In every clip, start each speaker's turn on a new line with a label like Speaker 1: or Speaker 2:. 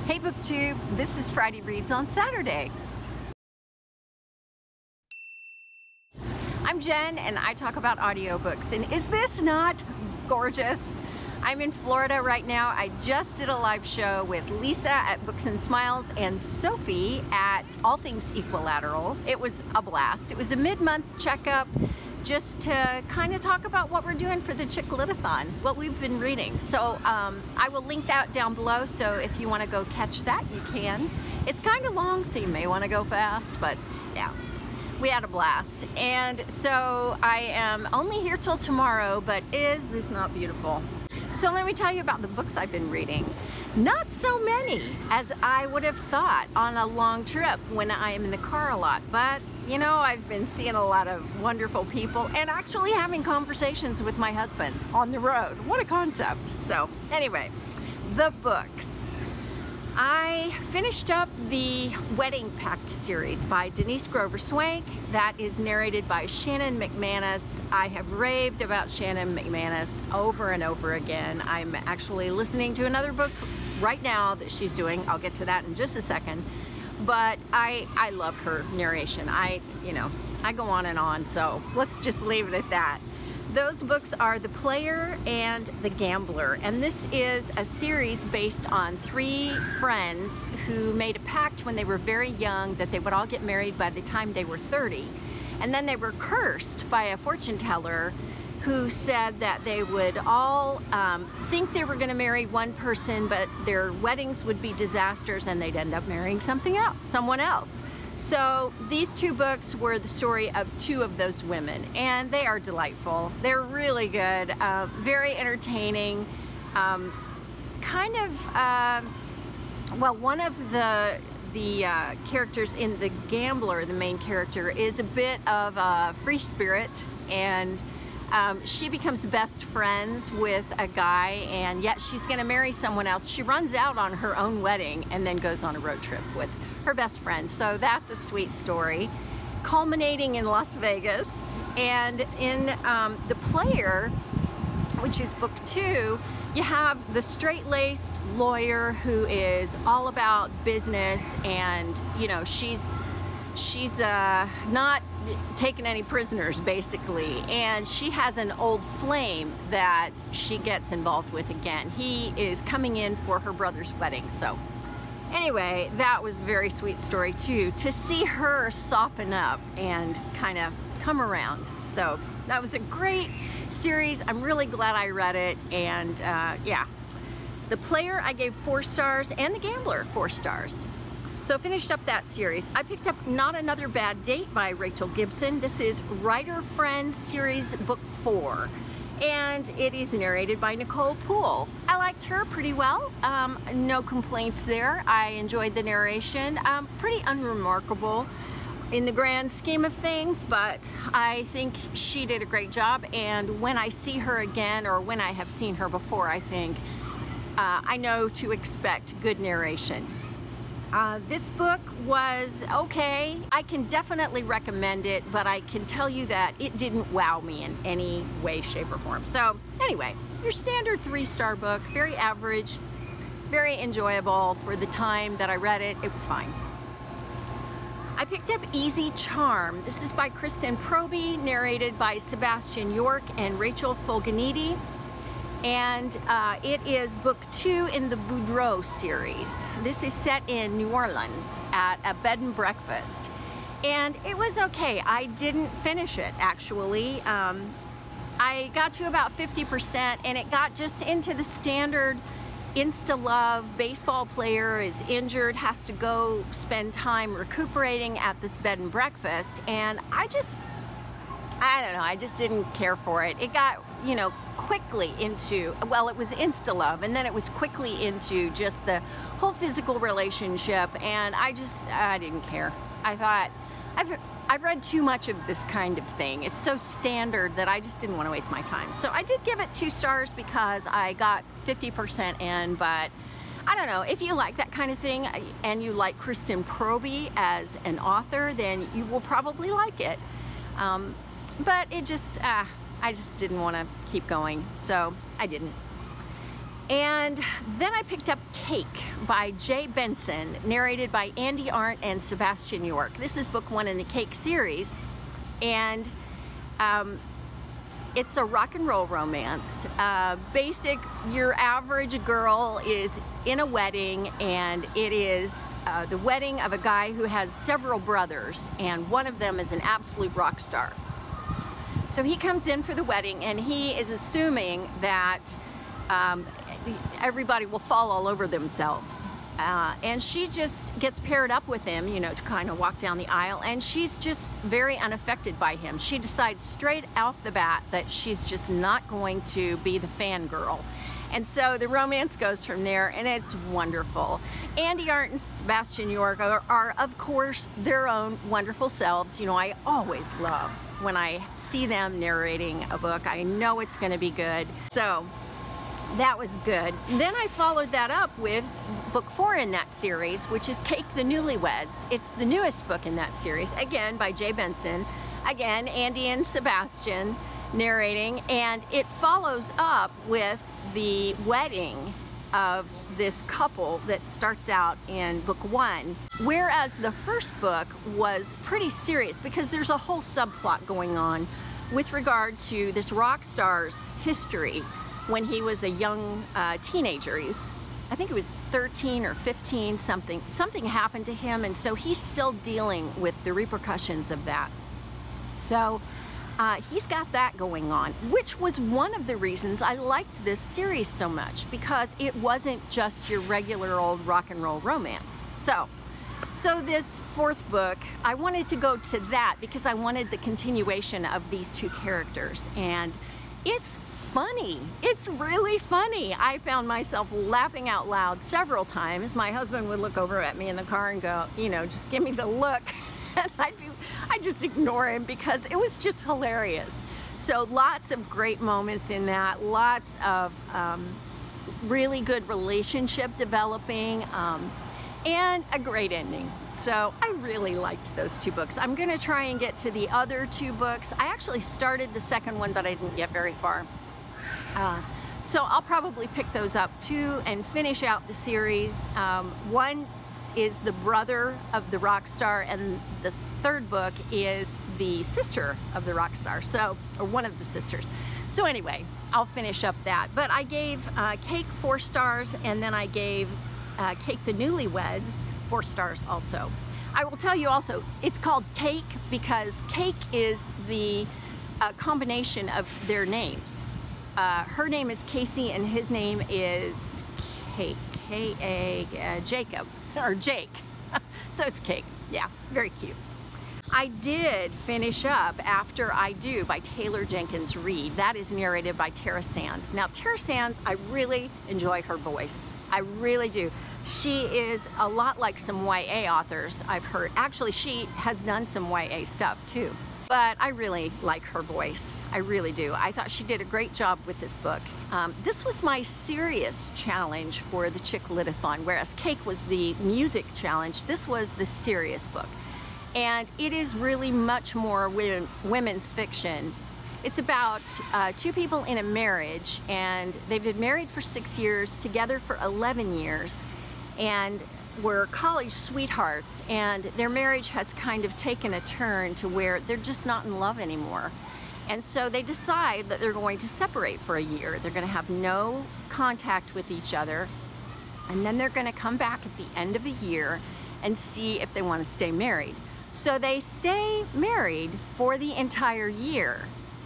Speaker 1: Hey BookTube, this is Friday Reads on Saturday. I'm Jen and I talk about audiobooks, and is this not gorgeous? I'm in Florida right now. I just did a live show with Lisa at Books and Smiles and Sophie at All Things Equilateral. It was a blast. It was a mid-month checkup just to kind of talk about what we're doing for the Chick Lit-a-thon, what we've been reading. So I will link that down below, so if you want to go catch that, you can. It's kind of long, so you may want to go fast, but yeah, we had a blast. And so I am only here till tomorrow, but is this not beautiful? So let me tell you about the books I've been reading. Not so many as I would have thought on a long trip when I am in the car a lot, but you know, I've been seeing a lot of wonderful people and actually having conversations with my husband on the road. What a concept. So anyway, the books. I finished up the Wedding Pact series by Denise Grover Swank. That is narrated by Shannon McManus. I have raved about Shannon McManus over and over again. I'm actually listening to another book right now that she's doing. I'll get to that in just a second. But I love her narration. I go on and on, so let's just leave it at that. Those books are The Player and The Gambler, and this is a series based on 3 friends who made a pact when they were very young that they would all get married by the time they were 30. And then they were cursed by a fortune teller who said that they would all think they were going to marry one person, but their weddings would be disasters and they'd end up marrying someone else. So these 2 books were the story of 2 of those women, and they are delightful. They're really good, very entertaining. Well, one of the characters in The Gambler, the main character, is a bit of a free spirit, and she becomes best friends with a guy, and yet she's going to marry someone else. She runs out on her own wedding and then goes on a road trip with her best friend. So that's a sweet story, culminating in Las Vegas. And in The Player, which is book 2, you have the straight-laced lawyer who is all about business, and you know, she's not taking any prisoners basically, and she has an old flame that she gets involved with again. He is coming in for her brother's wedding. So anyway, that was a very sweet story too, to see her soften up and kind of come around. So that was a great series. I'm really glad I read it. And yeah, The Player I gave 4 stars, and The Gambler 4 stars. So finished up that series. I picked up Not Another Bad Date by Rachel Gibson. This is Writer Friends series book 4. And it is narrated by Nicole Poole. I liked her pretty well. No complaints there. I enjoyed the narration. Pretty unremarkable in the grand scheme of things, but I think she did a great job. And when I see her again, or when I have seen her before, I think I know to expect good narration. This book was okay. I can definitely recommend it, but I can tell you that it didn't wow me in any way, shape, or form. So anyway, your standard 3-star book, very average, very enjoyable. For the time that I read it, it was fine. I picked up Easy Charm. This is by Kristen Proby, narrated by Sebastian York and Rachel Fulginiti. And it is book 2 in the Boudreaux series. This is set in New Orleans at a bed and breakfast. And it was okay. I didn't finish it, actually. I got to about 50%, and it got just into the standard insta-love. Baseball player is injured, has to go spend time recuperating at this bed and breakfast. And I don't know, I just didn't care for it. It got, you know, quickly into, well, it was insta-love, and then it was quickly into just the whole physical relationship, and I didn't care. I thought, I've read too much of this kind of thing. It's so standard that I just didn't want to waste my time. So I did give it 2 stars because I got 50% in, but I don't know, if you like that kind of thing and you like Kristen Proby as an author, then you will probably like it. But it just, I just didn't want to keep going, so I didn't. And then I picked up Cake by Bengtsson, narrated by Andi Arndt and Sebastian York. This is book 1 in the Cake series, and it's a rock and roll romance. Basic, your average girl is in a wedding, and it is the wedding of a guy who has several brothers, and one of them is an absolute rock star. So he comes in for the wedding, and he is assuming that everybody will fall all over themselves. And she just gets paired up with him, you know, to kind of walk down the aisle, and she's just very unaffected by him. She decides straight off the bat that she's just not going to be the fangirl. And so the romance goes from there, and it's wonderful. Andi Arndt and Sebastian York are, of course, their own wonderful selves. You know, I always love when I see them narrating a book. I know it's going to be good. So that was good. Then I followed that up with book 4 in that series, which is Cake the Newlyweds. It's the newest book in that series, again by Bengtsson. Again, Andi and Sebastian narrating, and it follows up with the wedding of this couple that starts out in book 1, whereas the first book was pretty serious because there's a whole subplot going on with regard to this rock star's history when he was a young teenager. I think it was 13 or 15, something happened to him, and so he's still dealing with the repercussions of that. So he's got that going on, which was one of the reasons I liked this series so much, because it wasn't just your regular old rock and roll romance. So this 4th book, I wanted to go to that because I wanted the continuation of these two characters, and it's funny. It's really funny. I found myself laughing out loud several times. My husband would look over at me in the car and go, you know, just give me the look. And I'd just ignore him because it was just hilarious. So lots of great moments in that, lots of really good relationship developing, and a great ending. So I really liked those 2 books. I'm going to try and get to the other 2 books. I actually started the second one, but I didn't get very far. So I'll probably pick those up too and finish out the series. One is the brother of the rock star, and the 3rd book is the sister of the rock star, so, or one of the sisters. So anyway, I'll finish up that. But I gave Cake 4 stars, and then I gave Cake the Newlyweds 4 stars also. I will tell you also, it's called Cake because Cake is the combination of their names. Her name is Casey, and his name is Cake, Jacob, or Jake. So it's Cake. Yeah, very cute. I did finish up After I Do by Taylor Jenkins Reid. That is narrated by Tara Sands. Now, Tara Sands, I really enjoy her voice. I really do. She is a lot like some YA authors I've heard. Actually, she has done some YA stuff too. But I really like her voice. I really do. I thought she did a great job with this book. This was my serious challenge for the Chick Lit-a-thon, whereas Cake was the music challenge. This was the serious book. And it is really much more women's fiction. It's about 2 people in a marriage, and they've been married for 6 years, together for 11 years, and were college sweethearts, and their marriage has kind of taken a turn to where they're just not in love anymore. And so they decide that they're going to separate for a year. They're going to have no contact with each other, and then they're going to come back at the end of a year and see if they want to stay married. So they stay married for the entire year,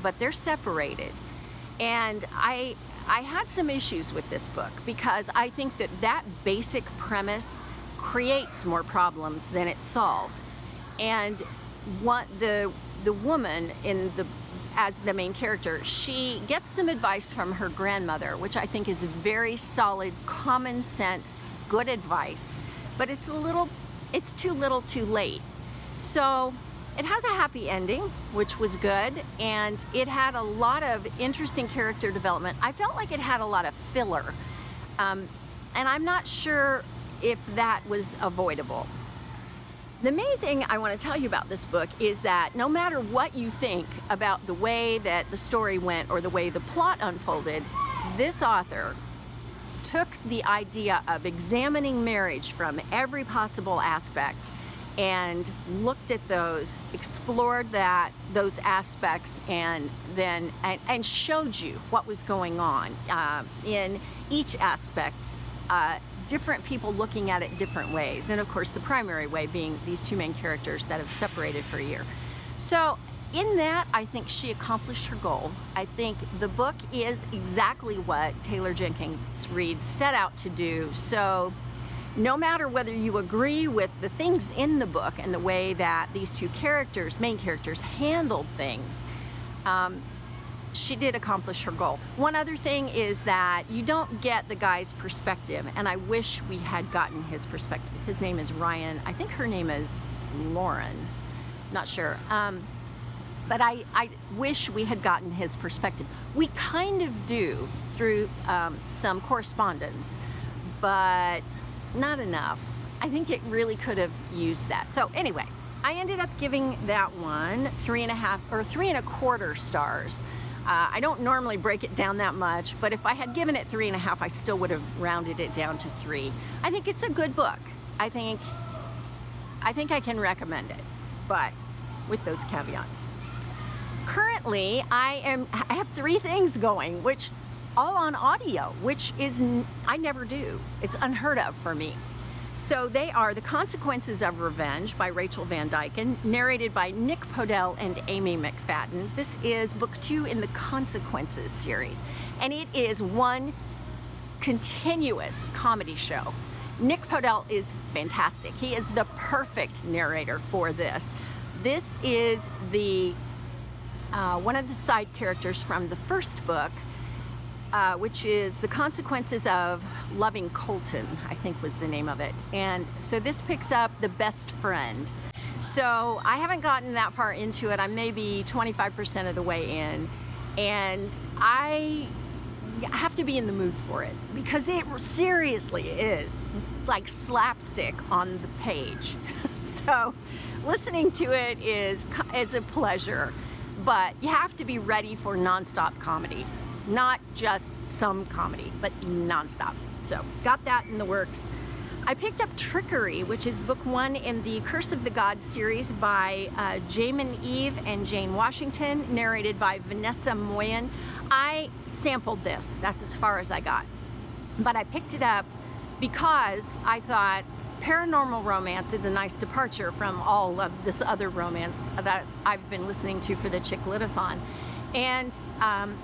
Speaker 1: but they're separated. And I had some issues with this book because I think that basic premise creates more problems than it solved. And what the woman as the main character, she gets some advice from her grandmother, which I think is very solid, common sense, good advice, but it's too little too late. So it has a happy ending, which was good, and it had a lot of interesting character development. I felt like it had a lot of filler, and I'm not sure if that was avoidable. The main thing I want to tell you about this book is that no matter what you think about the way that the story went or the way the plot unfolded, this author took the idea of examining marriage from every possible aspect and looked at those, explored those aspects, and then and showed you what was going on in each aspect. Different people looking at it different ways, and of course the primary way being these two main characters that have separated for a year. So in that, I think she accomplished her goal. I think the book is exactly what Taylor Jenkins Reid set out to do. So no matter whether you agree with the things in the book and the way that these two characters, main characters, handled things, she did accomplish her goal. One other thing is that you don't get the guy's perspective, and I wish we had gotten his perspective. His name is Ryan. I think her name is Lauren. Not sure. But I wish we had gotten his perspective. We kind of do through some correspondence, but not enough. I think it really could have used that. So anyway, I ended up giving that one 3.5 or 3.25 stars. I don't normally break it down that much, but if I had given it 3.5, I still would have rounded it down to 3. I think it's a good book. I think I can recommend it, but with those caveats. Currently, I have 3 things going, which all on audio, which is I never do. It's unheard of for me. So they are The Consequences of Revenge by Rachel Van Dyken, narrated by Nick Podell and Amy McFadden. This is book 2 in the Consequences series, and it is one continuous comedy show. Nick Podell is fantastic. He is the perfect narrator for this. This is the one of the side characters from the first book, which is The Consequences of Loving Colton, I think was the name of it. And so this picks up the best friend. So I haven't gotten that far into it. I'm maybe 25% of the way in, and I have to be in the mood for it because it seriously is like slapstick on the page. So listening to it is a pleasure, but you have to be ready for nonstop comedy. Not just some comedy, but nonstop. So got that in the works. I picked up Trickery, which is book 1 in the Curse of the Gods series by Jaymin Eve and Jane Washington, narrated by Vanessa Moyen. I sampled this, that's as far as I got. But I picked it up because I thought paranormal romance is a nice departure from all of this other romance that I've been listening to for the Chick Lit-a-thon. And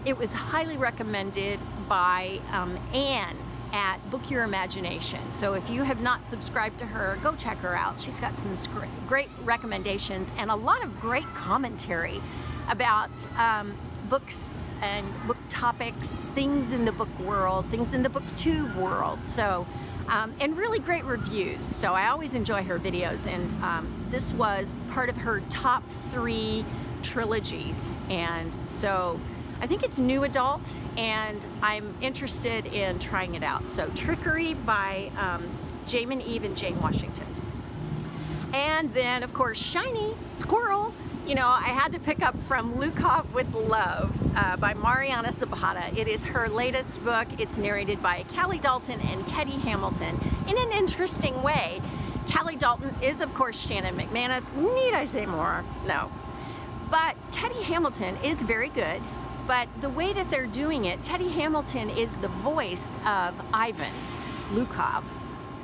Speaker 1: it was highly recommended by Anne at Book Your Imagination. So if you have not subscribed to her, go check her out. She's got some great recommendations and a lot of great commentary about books and book topics, things in the book world, things in the booktube world. So, and really great reviews. So I always enjoy her videos, and this was part of her top 3 trilogies, and so I think it's new adult, and I'm interested in trying it out. So Trickery by Jaymin Eve and Jane Washington. And then of course Shiny Squirrel, you know, I had to pick up from Lukov with Love by Mariana Zapata. It is her latest book. It's narrated by Callie, Dalton, and Teddy Hamilton in an interesting way. Callie Dalton is of course Shannon McManus. Need I say more? No. But Teddy Hamilton is very good, but the way that they're doing it, Teddy Hamilton is the voice of Ivan Lukov,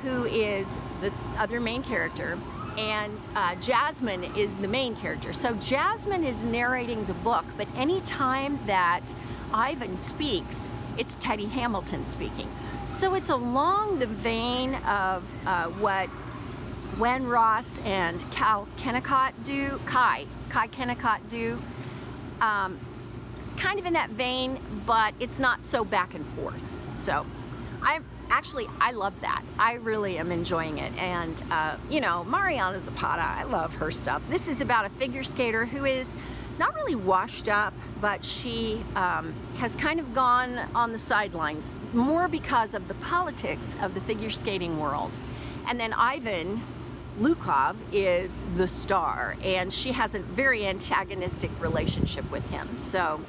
Speaker 1: who is this other main character, and Jasmine is the main character. So Jasmine is narrating the book, but anytime that Ivan speaks, it's Teddy Hamilton speaking. So it's along the vein of what Wen Ross and Kai Kennicott do, kind of in that vein, but it's not so back and forth. So I love that. I really am enjoying it. And you know, Mariana Zapata, I love her stuff. This is about a figure skater who is not really washed up, but she has kind of gone on the sidelines more because of the politics of the figure skating world. And then Ivan Lukov is the star, and she has a very antagonistic relationship with him. So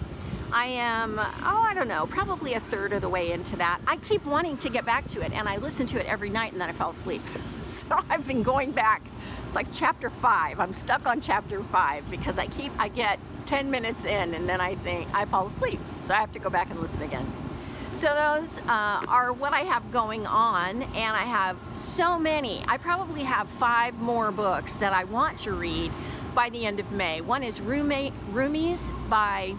Speaker 1: I am, oh, I don't know, probably a third of the way into that. I keep wanting to get back to it, and I listen to it every night, and then I fall asleep. So I've been going back. It's like chapter 5. I'm stuck on chapter 5 because I get 10 minutes in, and then I fall asleep. So I have to go back and listen again. So those are what I have going on, and I have so many. I probably have 5 more books that I want to read by the end of May. One is Roomies by,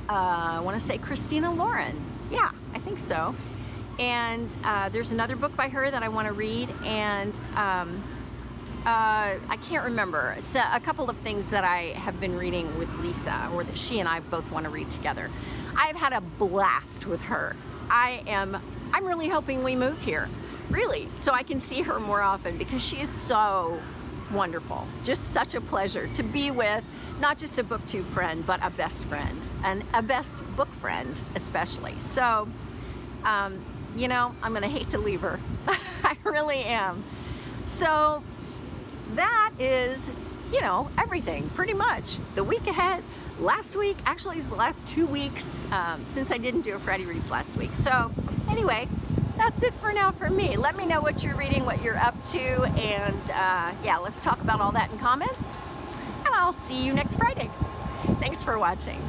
Speaker 1: I want to say Christina Lauren. Yeah, I think so. And there's another book by her that I want to read, and I can't remember. So a couple of things that I have been reading with Lisa, or that she and I both want to read together. I've had a blast with her. I'm really hoping we move here, really, so I can see her more often, because she is so wonderful. Just such a pleasure to be with, not just a booktube friend, but a best friend, and a best book friend especially. So, you know, I'm gonna hate to leave her. I really am. So that is, you know, everything pretty much. The week ahead. Last week, actually it's the last 2 weeks since I didn't do a Friday Reads last week. So anyway, that's it for now from me. Let me know what you're reading, what you're up to, and yeah, let's talk about all that in comments. And I'll see you next Friday. Thanks for watching.